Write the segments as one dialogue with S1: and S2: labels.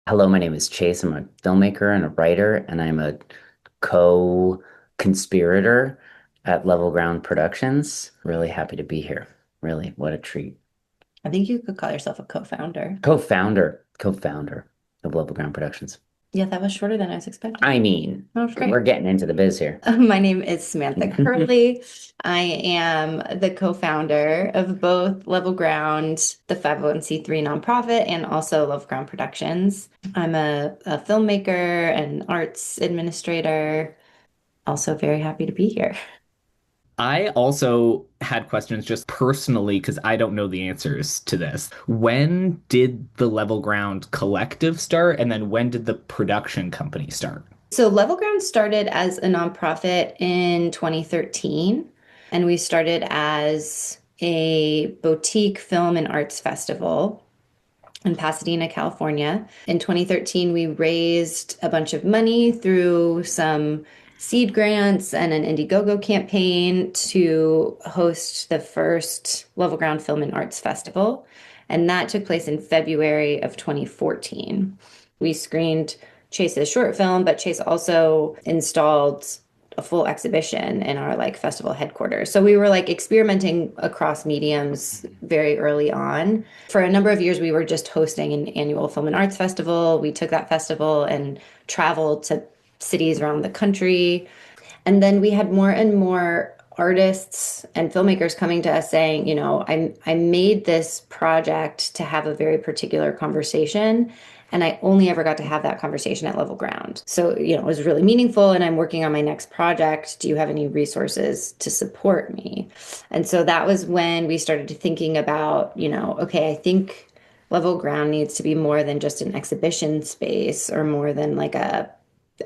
S1: Hello, my name is Chase. I'm a filmmaker and a writer, and I'm a co-conspirator at Level Ground Productions. Really happy to be here. Really, what a treat.
S2: I think you could call yourself a co-founder.
S1: Co-founder of Level Ground Productions.
S2: Yeah, that was shorter than I was expecting.
S1: I mean,
S2: That was
S1: we're
S2: great.
S1: getting into the biz here.
S2: My name is Samantha Curley. I am the co-founder of both Level Ground, the 501(c)(3) nonprofit, and also Level Ground Productions. I'm a filmmaker and arts administrator. Also very happy to be here.
S3: I also had questions just personally because I don't know the answers to this. When did the Level Ground Collective start? And then when did the production company start?
S2: So Level Ground started as a nonprofit in 2013, and we started as a boutique film and arts festival in Pasadena, California. In 2013, we raised a bunch of money through some seed grants and an Indiegogo campaign to host the first Level Ground Film and Arts Festival. And that took place in February of 2014. We screened Chase's short film, but Chase also installed a full exhibition in our festival headquarters. So we were experimenting across mediums very early on. For a number of years, we were just hosting an annual film and arts festival. We took that festival and traveled to cities around the country. And then we had more and more artists and filmmakers coming to us saying, I made this project to have a very particular conversation. And I only ever got to have that conversation at Level Ground. So, it was really meaningful. And I'm working on my next project. Do you have any resources to support me? And so that was when we started thinking about, okay, I think Level Ground needs to be more than just an exhibition space or more than a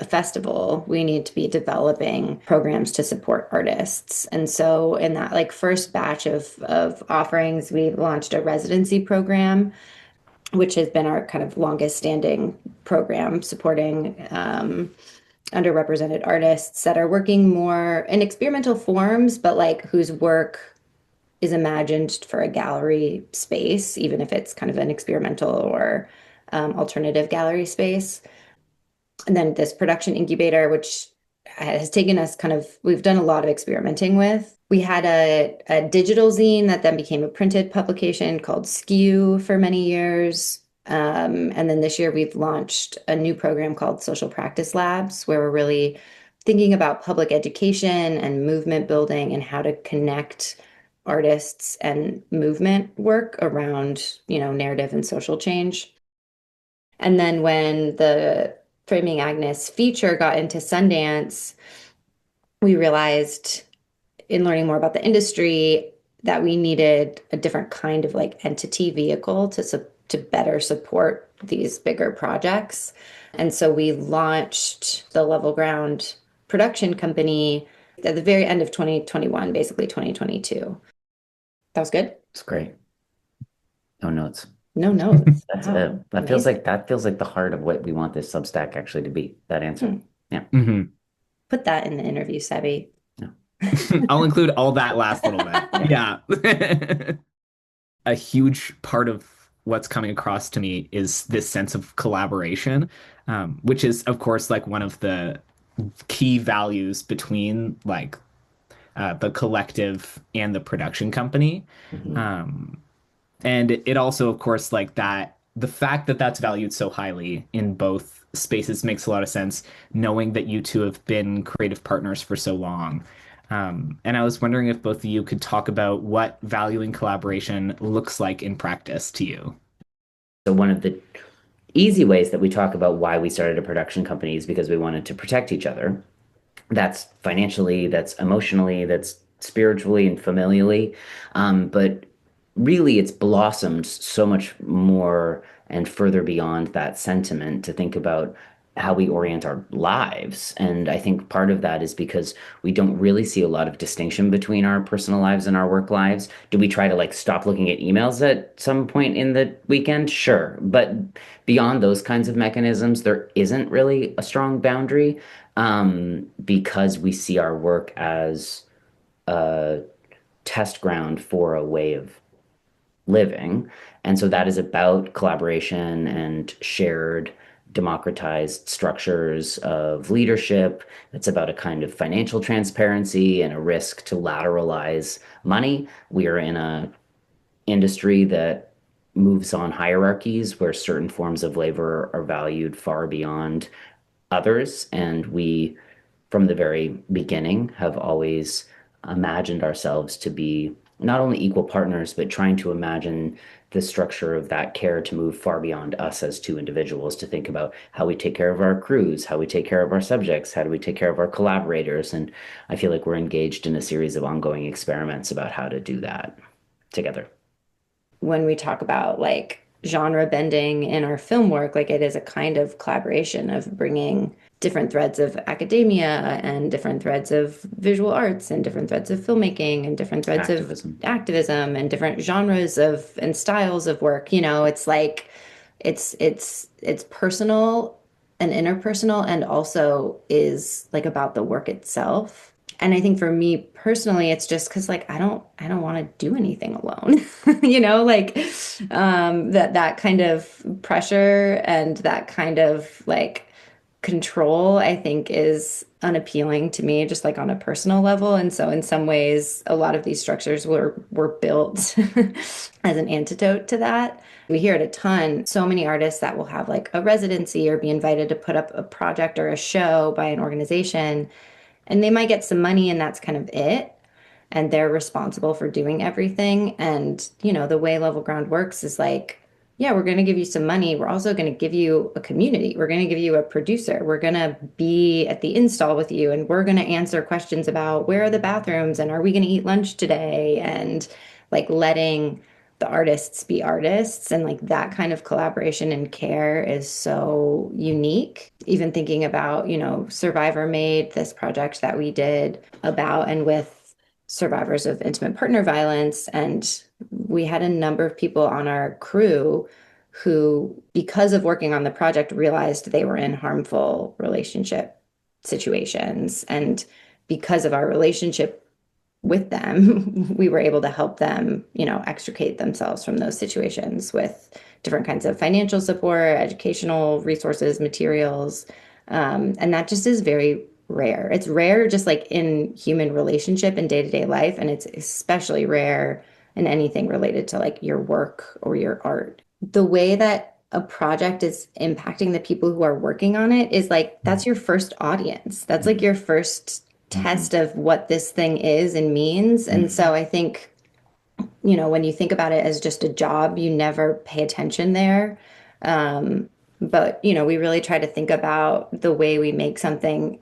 S2: festival. We need to be developing programs to support artists. And so in that first batch of offerings, we launched a residency program, which has been our kind of longest standing program supporting underrepresented artists that are working more in experimental forms, but whose work is imagined for a gallery space, even if it's kind of an experimental or alternative gallery space. And then this production incubator, which has taken us we've done a lot of experimenting with. We had a digital zine that then became a printed publication called Skew for many years. And then this year we've launched a new program called Social Practice Labs, where we're really thinking about public education and movement building and how to connect artists and movement work around, narrative and social change. And then when the Framing Agnes feature got into Sundance, we realized in learning more about the industry that we needed a different kind of entity vehicle to better support these bigger projects. And so we launched the Level Ground production company at the very end of 2021, basically 2022. That was good.
S1: It's great. No notes.
S2: No notes.
S1: That's
S2: Wow.
S1: it.
S2: Amazing.
S1: That feels like the heart of what we want this Substack actually to be. That answer.
S2: Hmm.
S1: Yeah.
S3: Mhm.
S2: Put that in the interview, Sebby.
S1: Yeah.
S3: I'll include all that last little bit. Yeah. A huge part of what's coming across to me is this sense of collaboration, which is, of course, like one of the key values between the collective and the production company.
S1: Mhm.
S3: Um, and it also, of course, like that, the fact that that's valued so highly in both spaces makes a lot of sense, knowing that you two have been creative partners for so long. And I was wondering if both of you could talk about what valuing collaboration looks like in practice to you.
S1: So one of the easy ways that we talk about why we started a production company is because we wanted to protect each other. That's financially, that's emotionally, that's spiritually and familially. But really, it's blossomed so much more and further beyond that sentiment to think about how we orient our lives. And I think part of that is because we don't really see a lot of distinction between our personal lives and our work lives. Do we try to stop looking at emails at some point in the weekend? Sure. But beyond those kinds of mechanisms, there isn't really a strong boundary because we see our work as a test ground for a way of living. And so that is about collaboration and shared democratized structures of leadership. It's about a kind of financial transparency and a risk to lateralize money. We are in a industry that moves on hierarchies where certain forms of labor are valued far beyond others. And we, from the very beginning, have always imagined ourselves to be not only equal partners, but trying to imagine the structure of that care to move far beyond us as two individuals, to think about how we take care of our crews, how we take care of our subjects, how do we take care of our collaborators. And I feel like we're engaged in a series of ongoing experiments about how to do that together.
S2: When we talk about like genre bending in our film work, like it is a kind of collaboration of bringing different threads of academia and different threads of visual arts and different threads of filmmaking and different threads
S1: Activism.
S2: of activism and different genres of and styles of work. You know, it's like it's personal and interpersonal and also is like about the work itself. And I think for me personally, it's just because like I don't want to do anything alone. You know, like that kind of pressure and that kind of like control, I think is unappealing to me, just like on a personal level. And so in some ways, a lot of these structures were built as an antidote to that. We hear it a ton. So many artists that will have like a residency or be invited to put up a project or a show by an organization, and they might get some money and that's kind of it. And they're responsible for doing everything. And, you know, the way Level Ground works is like, yeah, we're going to give you some money. We're also going to give you a community. We're going to give you a producer. We're going to be at the install with you. And we're going to answer questions about where are the bathrooms and are we going to eat lunch today? And like letting the artists be artists, and like that kind of collaboration and care is so unique. Even thinking about, you know, Survivor made this project that we did about and with survivors of intimate partner violence. And we had a number of people on our crew who, because of working on the project, realized they were in harmful relationship situations. And because of our relationship with them, we were able to help them, you know, extricate themselves from those situations with different kinds of financial support, educational resources, materials. And that just is very rare. It's rare just like in human relationship and day-to-day life. And it's especially rare in anything related to like your work or your art. The way that a project is impacting the people who are working on it is like, that's your first audience. That's like your first test of what this thing is and means. And so I think, you know, when you think about it as just a job, you never pay attention there. But, you know, we really try to think about the way we make something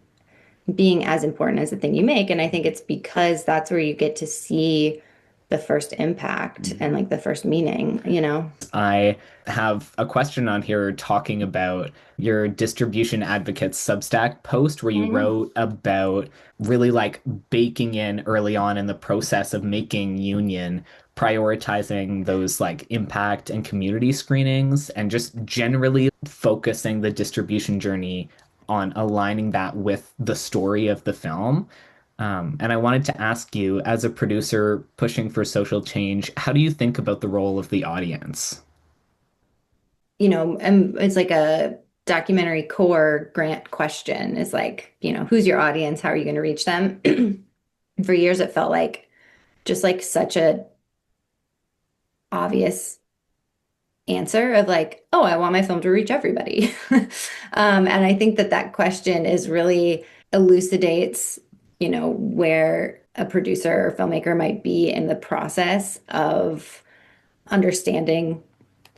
S2: being as important as the thing you make. And I think it's because that's where you get to see the first impact and like the first meaning, you know?
S3: I have a question on here talking about your distribution advocates Substack post where you wrote about really like baking in early on in the process of making Union, prioritizing those like impact and community screenings and just generally focusing the distribution journey on aligning that with the story of the film. And I wanted to ask you, as a producer pushing for social change, how do you think about the role of the audience?
S2: You know, and it's like a documentary core grant question is like, you know, who's your audience? How are you going to reach them? For years, it felt like just like such a obvious answer of like, oh, I want my film to reach everybody. And I think that that question is really elucidates, you know, where a producer or filmmaker might be in the process of understanding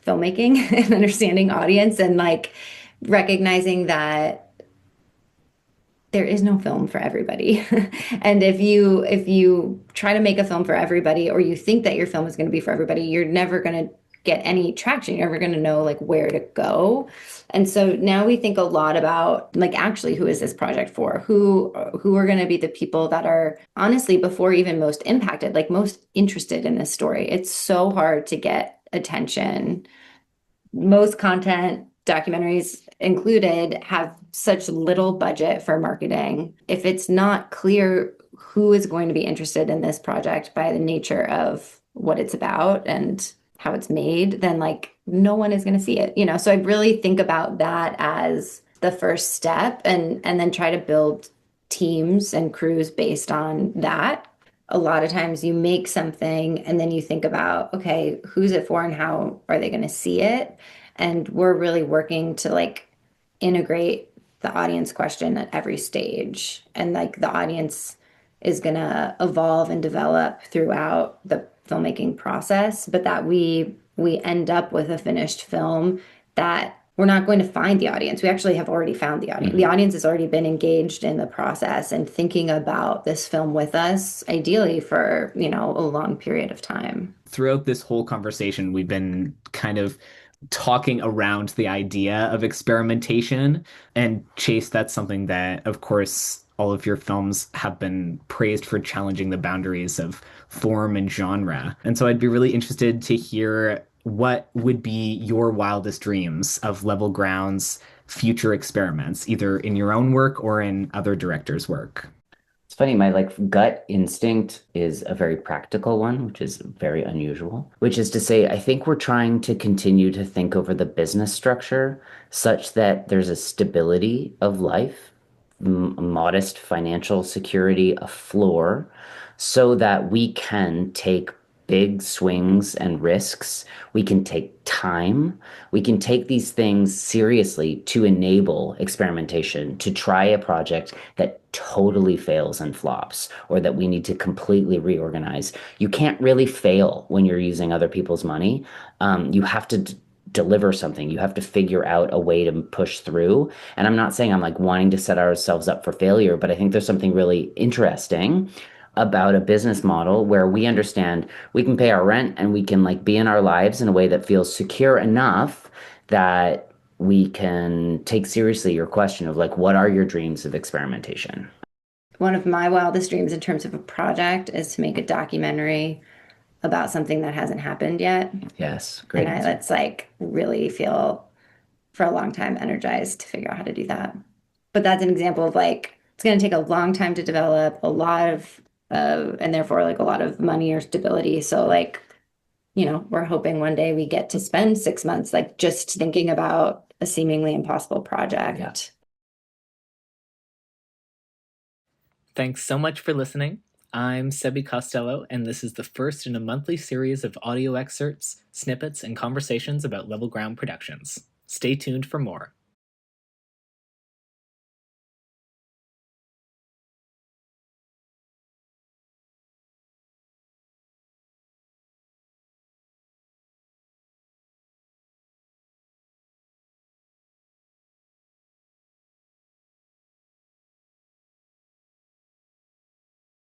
S2: filmmaking and understanding audience and like recognizing that there is no film for everybody. And if you try to make a film for everybody or you think that your film is going to be for everybody, you're never going to get any traction. You're never going to know like where to go. And so now we think a lot about like actually who is this project for? Who are going to be the people that are honestly before even most impacted, like most interested in this story. It's so hard to get attention. Most content, documentaries included, have such little budget for marketing. If it's not clear who is going to be interested in this project by the nature of what it's about and how it's made, then like no one is going to see it, you know? So I really think about that as the first step, and then try to build teams and crews based on that. A lot of times you make something and then you think about, okay, who's it for and how are they going to see it? And we're really working to like integrate the audience question at every stage. And like the audience is going to evolve and develop throughout the filmmaking process, but that we end up with a finished film that we're not going to find the audience. We actually have already found the audience. The audience has already been engaged in the process and thinking about this film with us, ideally for, you know, a long period of time.
S3: Throughout this whole conversation, we've been kind of talking around the idea of experimentation. And Chase, that's something that, of course, all of your films have been praised for challenging the boundaries of form and genre. And so I'd be really interested to hear what would be your wildest dreams of Level Ground's future experiments, either in your own work or in other directors' work.
S1: It's funny, my like gut instinct is a very practical one, which is very unusual, which is to say, I think we're trying to continue to think over the business structure such that there's a stability of life, modest financial security, a floor, so that we can take big swings and risks. We can take time. We can take these things seriously to enable experimentation, to try a project that totally fails and flops, or that we need to completely reorganize. You can't really fail when you're using other people's money. You have to deliver something. You have to figure out a way to push through. And I'm not saying I'm like wanting to set ourselves up for failure, but I think there's something really interesting about a business model where we understand we can pay our rent and we can like be in our lives in a way that feels secure enough that we can take seriously your question of like, what are your dreams of experimentation?
S2: One of my wildest dreams in terms of a project is to make a documentary about something that hasn't happened yet.
S1: Yes,
S2: And
S1: great answer.
S2: that's like really feel for a long time energized to figure out how to do that. But that's an example of like it's going to take a long time to develop, a lot of and therefore like a lot of money or stability. So like, you know, we're hoping one day we get to spend 6 months like just thinking about a seemingly impossible project.
S1: Yeah.
S4: Thanks so much for listening. I'm Sebi Costello, and this is the first in a monthly series of audio excerpts, snippets, and conversations about Level Ground Productions. Stay tuned for more.